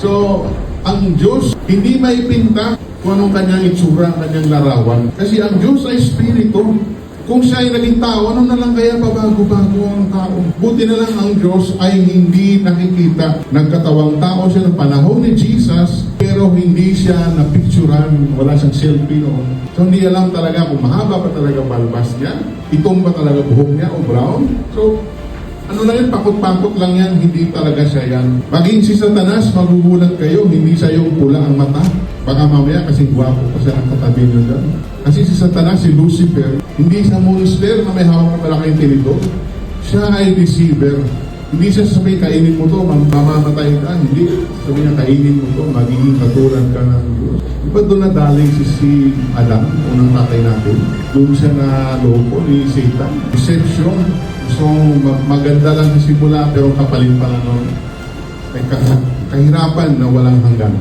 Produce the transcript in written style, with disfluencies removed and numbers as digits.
So, ang Diyos, hindi may pinta kung anong kanyang itsura, kanyang larawan. Kasi ang Diyos ay Espiritu. Kung siya ay naging tao, ano na lang kaya pabago-bago ang tao? Buti na lang ang Diyos ay hindi nakikita. Nagkatawang tao siya ng panahon ni Jesus, pero hindi siya napicturan. Wala siyang selfie noon. So hindi alam talaga kung mahaba pa talaga balbas niya, itong ba talaga buhok niya o brown. So, ano lang yan, pakot-pakot lang yan, hindi talaga siya yan. Maging si Satanas, magugulat kayo, hindi siya yung pula ang mata. Baka mamaya kasi gwapo pa siya ang katabi nyo dyan. Kasi si Satanas, si Lucifer, hindi siya monster na may hawak na malaking tinidor. Siya ay deceiver. Hindi siya sabihin, kainin mo to, mamamatay ka. Hindi. Sabihin niya, kainin mo to, magiging katulad ka ng Diyos. Diba doon nadaling si Adam, unang tatay natin? Doon siya na loko ni Satan. Deception. So, maganda lang sa simula, pero kapalit pala noon. May kahirapan na walang hanggan.